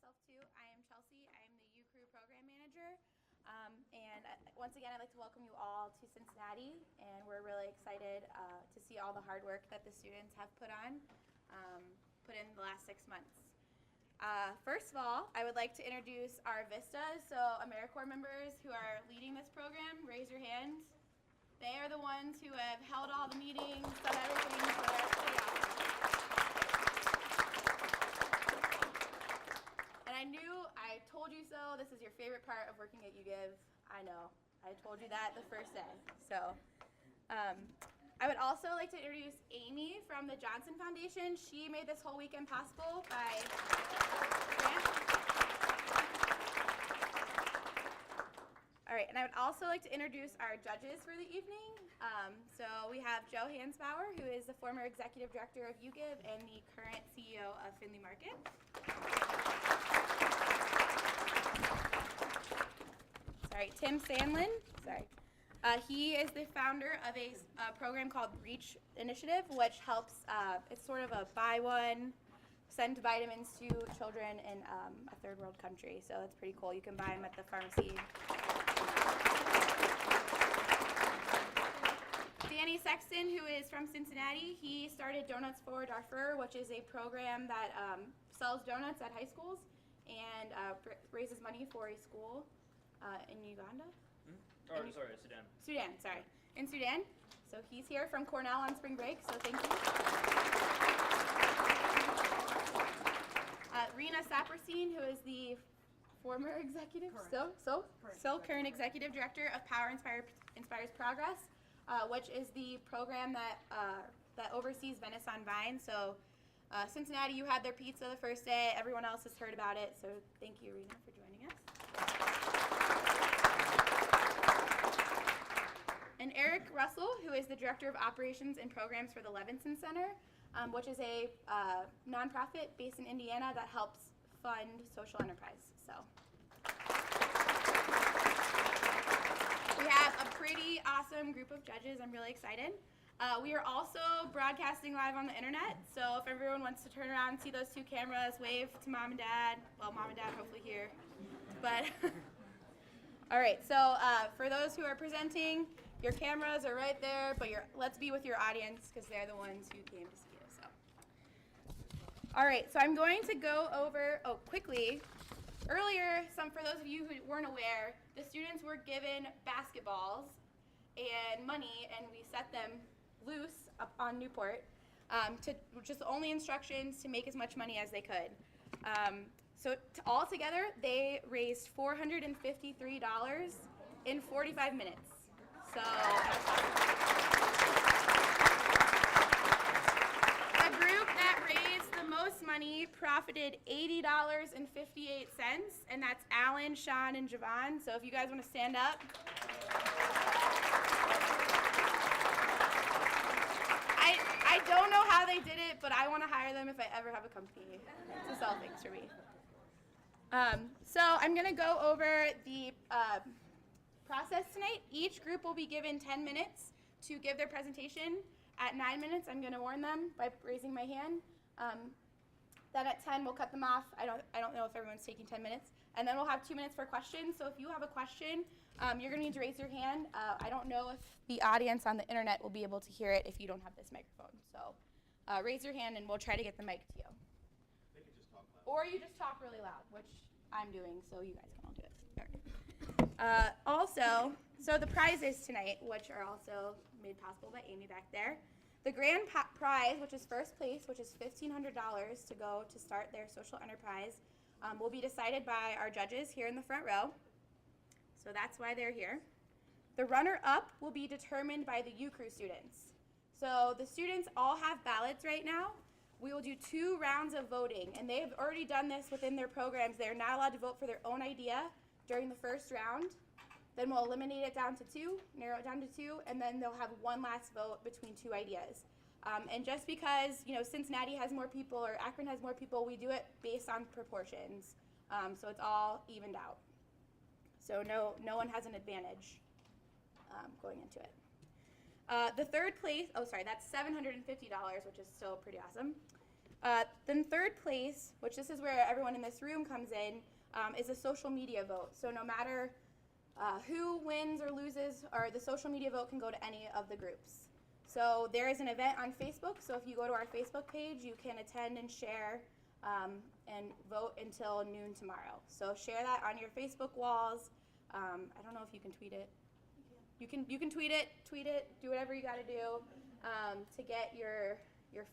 myself too. I am Chelsea. I am the U Crew Program Manager. Once again, I'd like to welcome you all to Cincinnati, and we're really excited to see all the hard work that the students have put in the last 6 months. First of all, I would like to introduce our Vistas, so AmeriCorps members who are leading this program. Raise your hand. They are the ones who have held all the meetings, done everything, so they're pretty awesome. And I told you so. This is your favorite part of working at UGive. I know. I told you that the first day. So I would also like to introduce Amy from the Johnson Foundation. She made this whole weekend possible by grant. All right, and I would also like to introduce our judges for the evening. So we have Joe Hansbauer, who is the former executive director of UGive and the current CEO of Findlay Market. Sorry, Tim Sandlin. Sorry. He is the founder of a program called Reach Initiative, which helps, it's sort of a buy one, send vitamins to children in a third world country. So it's pretty cool. You can buy them at the pharmacy. Danny Sexton, who is from Cincinnati, he started Donuts for Darfur, which is a program that sells donuts at high schools and raises money for a school in Uganda. Sudan, sorry. In Sudan. So he's here from Cornell on spring break, so thank you. Rena Saperstein, who is the former executive, current executive director of Power Inspires Progress, which is the program that oversees Venice on Vine. So Cincinnati, you had their pizza the first day. Everyone else has heard about it, so thank you, Rena, for joining us. And Eric Russell, who is the Director of Operations and Programs for the Levinson Center, which is a nonprofit based in Indiana that helps fund social enterprise. So we have a pretty awesome group of judges. I'm really excited. We are also broadcasting live on the internet, so if everyone wants to turn around and see those two cameras, wave to mom and dad. Well, mom and dad hopefully here. But all right, so for those who are presenting, your cameras are right there, but let's be with your audience because they're the ones who came to see you. So, all right, so I'm going to go over quickly. Earlier, for those of you who weren't aware, the students were given basketballs and money, and we set them loose up on Newport just the only instructions to make as much money as they could. So all together, they raised $453 in 45 minutes. So the group that raised the most money profited $80.58, and that's Alan, Sean, and Javon. So if you guys want to stand up. I don't know how they did it, but I want to hire them if I ever have a company to sell things for me. So I'm going to go over the process tonight. Each group will be given 10 minutes to give their presentation. At 9 minutes, I'm going to warn them by raising my hand. Then at 10, we'll cut them off. I don't know if everyone's taking 10 minutes. And then we'll have 2 minutes for questions. So if you have a question, you're going to need to raise your hand. I don't know if the audience on the internet will be able to hear it if you don't have this microphone. So raise your hand, and we'll try to get the mic to you. They can just talk loud. Or you just talk really loud, which I'm doing, so you guys can all do it. Also, so the prizes tonight, which are also made possible by Amy back there. The grand prize, which is first place, which is $1,500 to go to start their social enterprise, will be decided by our judges here in the front row. So that's why they're here. The runner-up will be determined by the U Crew students. So the students all have ballots right now. We will do 2 rounds of voting, and they have already done this within their programs. They're not allowed to vote for their own idea during the first round. Then we'll eliminate it down to 2, narrow it down to 2, and then they'll have one last vote between 2 ideas. And just because Cincinnati has more people or Akron has more people, we do it based on proportions. So it's all evened out. So no one has an advantage going into it. The third place, that's $750, which is still pretty awesome. Then third place, which this is where everyone in this room comes in, is a social media vote. So no matter who wins or loses, or the social media vote can go to any of the groups. So there is an event on Facebook. So if you go to our Facebook page, you can attend and share and vote until noon tomorrow. So share that on your Facebook walls. I don't know if you can tweet it. You can tweet it, do whatever you got to do to get your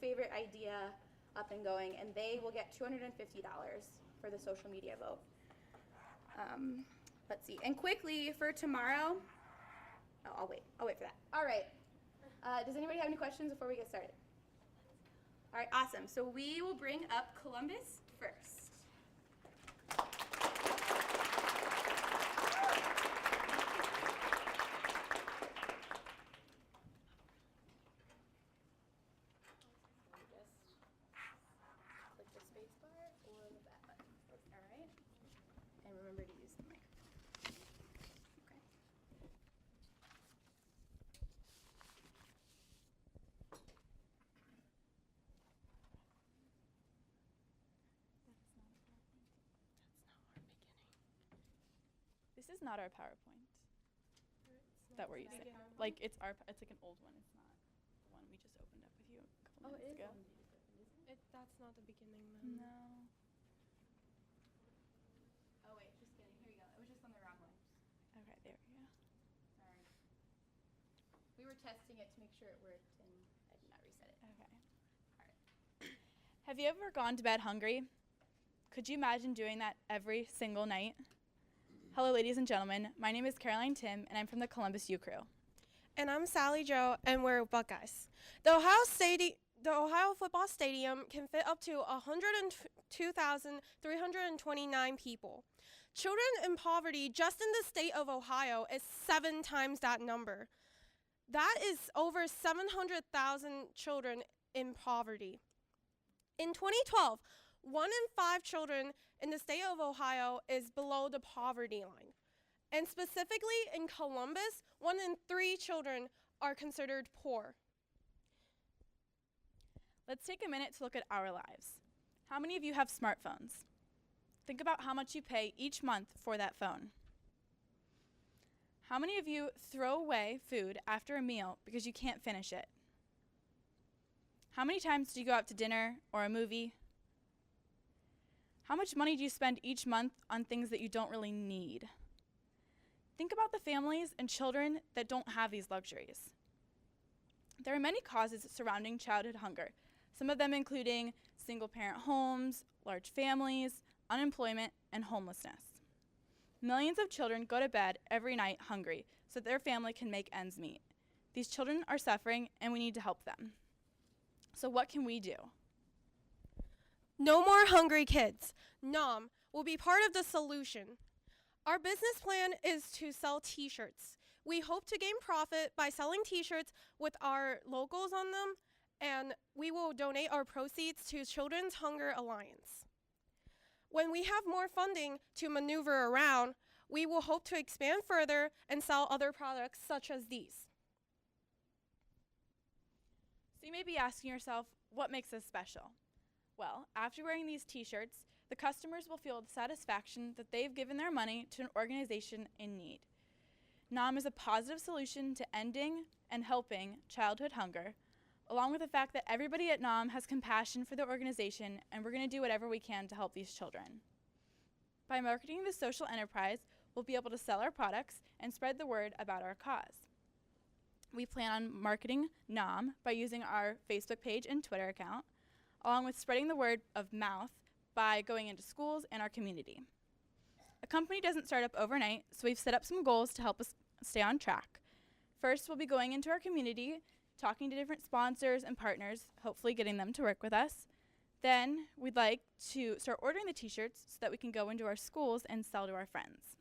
favorite idea up and going, and they will get $250 for the social media vote. Let's see, and quickly for tomorrow, I'll wait for that. All right, does anybody have any questions before we get started? All right, awesome. So we will bring up Columbus first. Remember to use the microphone. Okay. This is not our PowerPoint that we're using. Like it's like an old one. It's not the one we just opened up with you a couple minutes ago. That's not the beginning then. No. Oh wait, just kidding. Here you go. It was just on the wrong one. Okay, there we go. Sorry. We were testing it to make sure it worked, and I did not reset it. Okay. All right. Have you ever gone to bed hungry? Could you imagine doing that every single night? Hello, ladies and gentlemen. My name is Caroline Tim, and I'm from the Columbus U Crew. And I'm Sally Jo, and we're Buckeyes. The Ohio Football Stadium can fit up to 102,329 people. Children in poverty just in the state of Ohio is 7 times that number. That is over 700,000 children in poverty. In 2012, 1 in 5 children in the state of Ohio is below the poverty line. And specifically in Columbus, 1 in 3 children are considered poor. Let's take a minute to look at our lives. How many of you have smartphones? Think about how much you pay each month for that phone. How many of you throw away food after a meal because you can't finish it? How many times do you go out to dinner or a movie? How much money do you spend each month on things that you don't really need? Think about the families and children that don't have these luxuries. There are many causes surrounding childhood hunger, some of them including single-parent homes, large families, unemployment, and homelessness. Millions of children go to bed every night hungry so that their family can make ends meet. These children are suffering, and we need to help them. So what can we do? No more hungry kids. NOM will be part of the solution. Our business plan is to sell t-shirts. We hope to gain profit by selling t-shirts with our logos on them, and we will donate our proceeds to Children's Hunger Alliance. When we have more funding to maneuver around, we will hope to expand further and sell other products such as these. So you may be asking yourself, what makes us special? Well, after wearing these t-shirts, the customers will feel the satisfaction that they've given their money to an organization in need. NOM is a positive solution to ending and helping childhood hunger, along with the fact that everybody at NOM has compassion for the organization, and we're going to do whatever we can to help these children. By marketing this social enterprise, we'll be able to sell our products and spread the word about our cause. We plan on marketing NOM by using our Facebook page and Twitter account, along with spreading the word of mouth by going into schools and our community. A company doesn't start up overnight, so we've set up some goals to help us stay on track. First, we'll be going into our community, talking to different sponsors and partners, hopefully getting them to work with us. Then, we'd like to start ordering the t-shirts so that we can go into our schools and sell to our friends.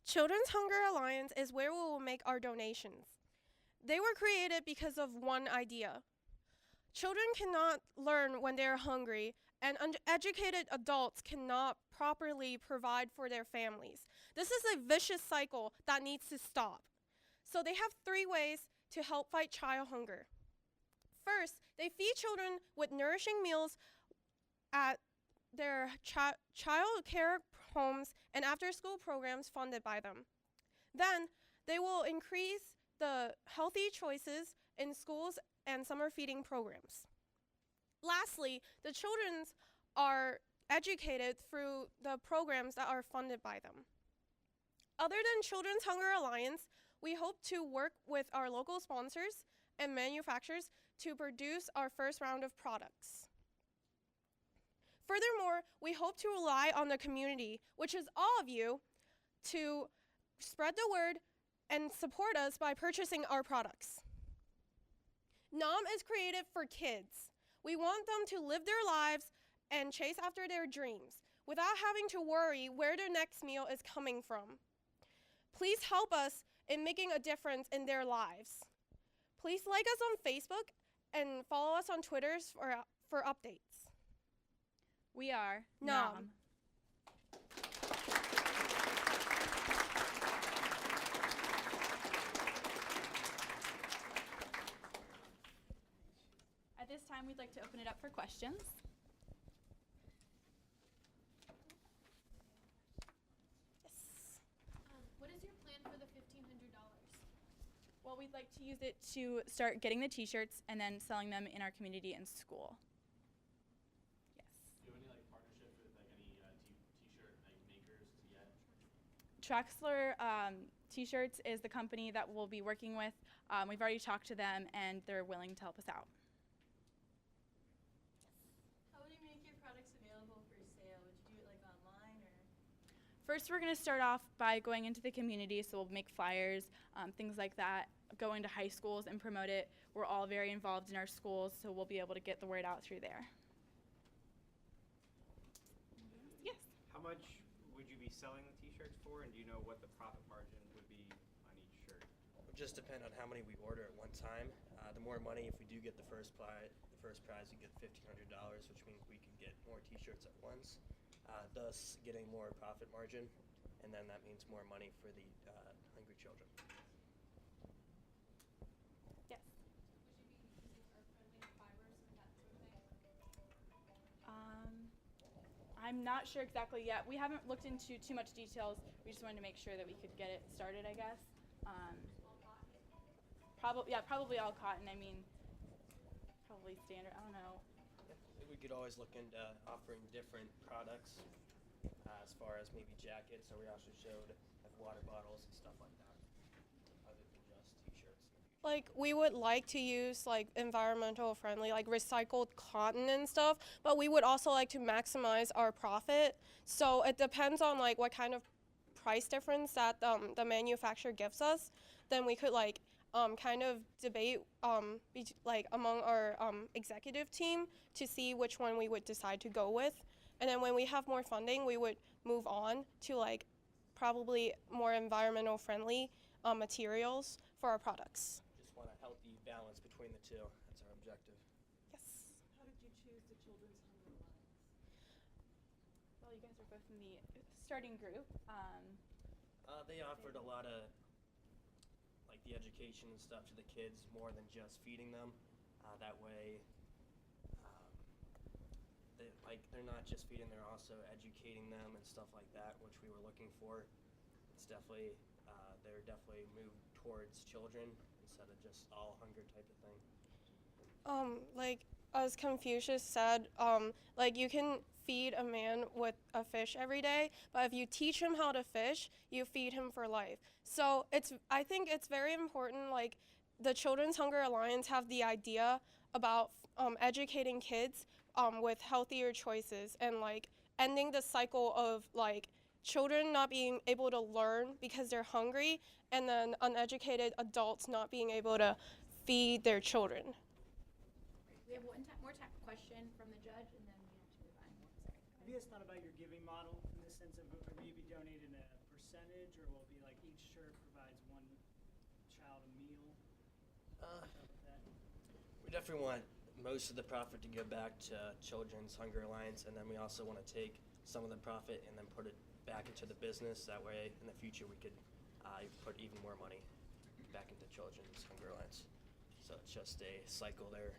Children's Hunger Alliance is where we will make our donations. They were created because of one idea. Children cannot learn when they are hungry, and uneducated adults cannot properly provide for their families. This is a vicious cycle that needs to stop. So they have 3 ways to help fight child hunger. First, they feed children with nourishing meals at their child care homes and after-school programs funded by them. Then, they will increase the healthy choices in schools and summer feeding programs. Lastly, the children are educated through the programs that are funded by them. Other than Children's Hunger Alliance, we hope to work with our local sponsors and manufacturers to produce our first round of products. Furthermore, we hope to rely on the community, which is all of you, to spread the word and support us by purchasing our products. NOM is created for kids. We want them to live their lives and chase after their dreams without having to worry where their next meal is coming from. Please help us in making a difference in their lives. Please like us on Facebook and follow us on Twitter for updates. We are NOM. At this time, we'd like to open it up for questions. Yes. What is your plan for the $1,500? Well, we'd like to use it to start getting the t-shirts and then selling them in our community and school. Yes. Do you have any like partnerships with like any t-shirt like makers yet? Traxler T-shirts is the company that we'll be working with. We've already talked to them, and they're willing to help us out. How would you make your products available for sale? Would you do it like online or? First, we're going to start off by going into the community, so we'll make flyers, things like that, go into high schools and promote it. We're all very involved in our schools, so we'll be able to get the word out through there. Yes. How much would you be selling the t-shirts for, and do you know what the profit margin would be on each shirt? It would just depend on how many we order at one time. The more money, if we do get the first prize, we get $1,500, which means we can get more t-shirts at once, thus getting more profit margin, and then that means more money for the hungry children. Yes. I'm not sure exactly yet. We haven't looked into too much details. We just wanted to make sure that we could get it started, I guess. Probably all cotton. I mean, probably standard. I don't know. We could always look into offering different products as far as maybe jackets, or we also showed like water bottles and stuff like that, other than just t-shirts. Like, we would like to use like environmental friendly, like recycled cotton and stuff, but we would also like to maximize our profit. So it depends on like what kind of price difference that the manufacturer gives us. Then we could like kind of debate like among our executive team to see which one we would decide to go with. And then when we have more funding, we would move on to like probably more environmental friendly materials for our products. Just want a healthy balance between the two. That's our objective. Yes. How did you choose the Children's Hunger Alliance? Well, you guys are both in the starting group. They offered a lot of like the education and stuff to the kids more than just feeding them. That way, they're not just feeding; they're also educating them and stuff like that, which we were looking for. It's definitely they're definitely moved towards children instead of just all hunger type of thing. Like as Confucius said, like you can feed a man with a fish every day, but if you teach him how to fish, you feed him for life. So I think it's very important, like the Children's Hunger Alliance have the idea about educating kids with healthier choices and like ending the cycle of like children not being able to learn because they're hungry and then uneducated adults not being able to feed their children. We have one more question from the judge, and then we have to move on. Sorry. Have you guys thought about your giving model in the sense of will you be donating a percentage, or will it be like each shirt provides one child a meal? We definitely want most of the profit to go back to Children's Hunger Alliance, and then we also want to take some of the profit and then put it back into the business. That way, in the future, we could put even more money back into Children's Hunger Alliance. So it's just a cycle there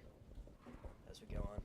as we go on.